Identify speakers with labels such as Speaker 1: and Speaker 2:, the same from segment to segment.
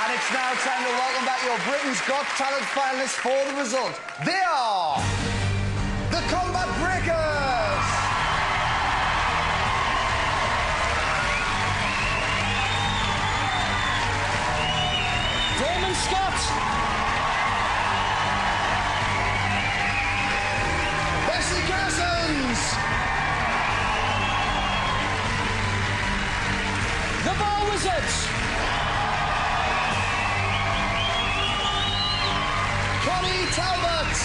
Speaker 1: And it's now time to welcome back your Britain's Got Talent finalists for the result. They are the Combat Breakers.
Speaker 2: Damon Scott.
Speaker 1: Bessie Kersons.
Speaker 2: The Bar Wizards.
Speaker 1: Connie Talbot.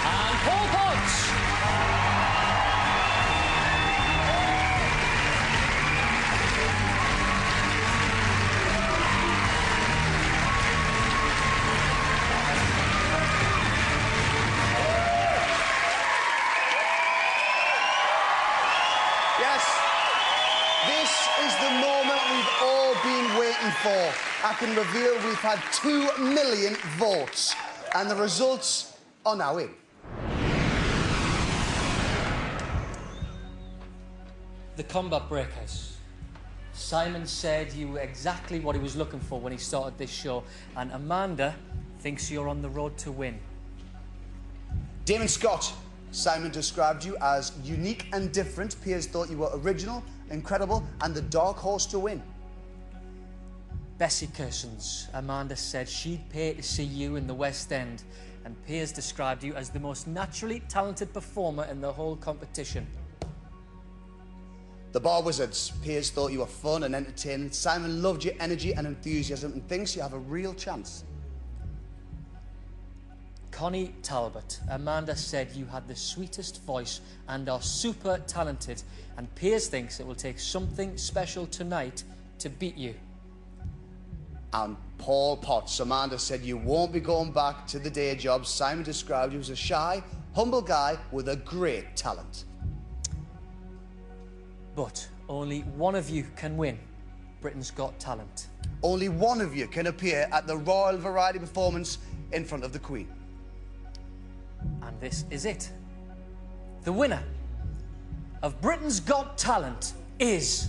Speaker 2: And Paul Potts.
Speaker 1: Yes, this is the moment we've all been waiting for. I can reveal we've had 2 million votes, and the results are now in.
Speaker 2: The Combat Breakers. Simon said you were exactly what he was looking for when he started this show, and Amanda thinks you're on the road to win.
Speaker 1: Damon Scott. Simon described you as unique and different. Piers thought you were original, incredible, and the dark horse to win.
Speaker 2: Bessie Kersons. Amanda said she'd pay to see you in the West End, and Piers described you as the most naturally talented performer in the whole competition.
Speaker 1: The Bar Wizards. Piers thought you were fun and entertaining. Simon loved your energy and enthusiasm and thinks you have a real chance.
Speaker 2: Connie Talbot. Amanda said you had the sweetest voice and are super talented, and Piers thinks it will take something special tonight to beat you.
Speaker 1: And Paul Potts. Amanda said you won't be going back to the day job. Simon described you as a shy, humble guy with a great talent.
Speaker 2: But only one of you can win Britain's Got Talent.
Speaker 1: Only one of you can appear at the Royal Variety Performance in front of the Queen.
Speaker 2: And this is it. The winner of Britain's Got Talent is...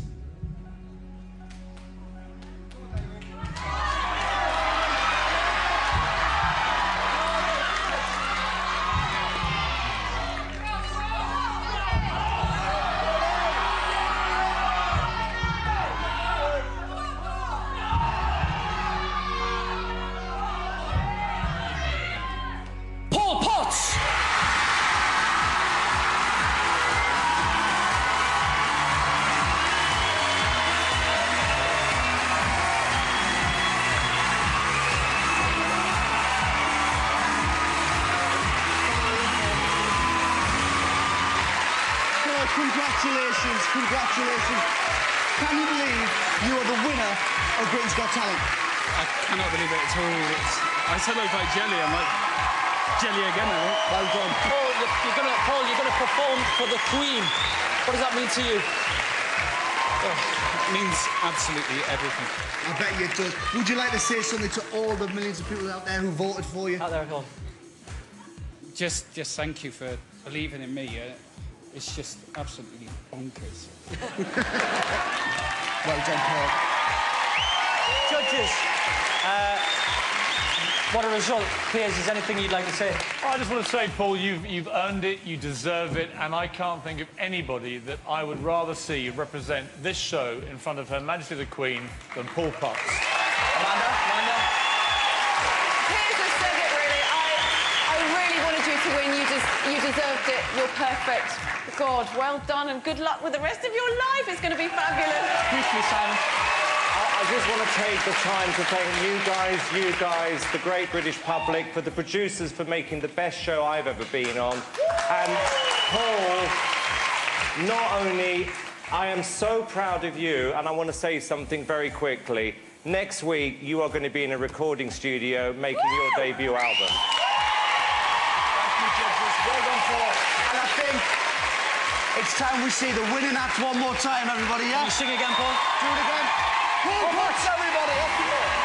Speaker 2: Paul Potts!
Speaker 1: Congratulations, congratulations. Can you believe you are the winner of Britain's Got Talent?
Speaker 3: I cannot believe it at all. I said I was like jelly. I'm like jelly again, I think.
Speaker 1: Well done.
Speaker 2: Paul, you're gonna perform for the Queen. What does that mean to you?
Speaker 3: It means absolutely everything.
Speaker 1: I bet you it does. Would you like to say something to all the millions of people out there who voted for you?
Speaker 2: Out there at home.
Speaker 3: Just thank you for believing in me. It's just absolutely bonkers.
Speaker 1: Well done, Paul.
Speaker 2: Judges, what a result. Piers, is anything you'd like to say?
Speaker 4: I just want to say, Paul, you've earned it, you deserve it, and I can't think of anybody that I would rather see represent this show in front of Her Majesty the Queen than Paul Potts.
Speaker 2: Amanda?
Speaker 5: Piers has said it, really. I really wanted you to win. You deserved it. You're perfect. God, well done, and good luck with the rest of your life. It's going to be fabulous.
Speaker 2: Briefly, Simon.
Speaker 6: I just want to take the time to thank you guys, the great British public, for the producers for making the best show I've ever been on. And Paul, not only, I am so proud of you, and I want to say something very quickly. Next week, you are going to be in a recording studio making your debut album.
Speaker 1: Thank you, judges. Well done, Paul. And I think it's time we see the winning act one more time, everybody, yeah?
Speaker 2: Can you sing again, Paul?
Speaker 1: Do it again. Paul Potts, everybody. Off you go.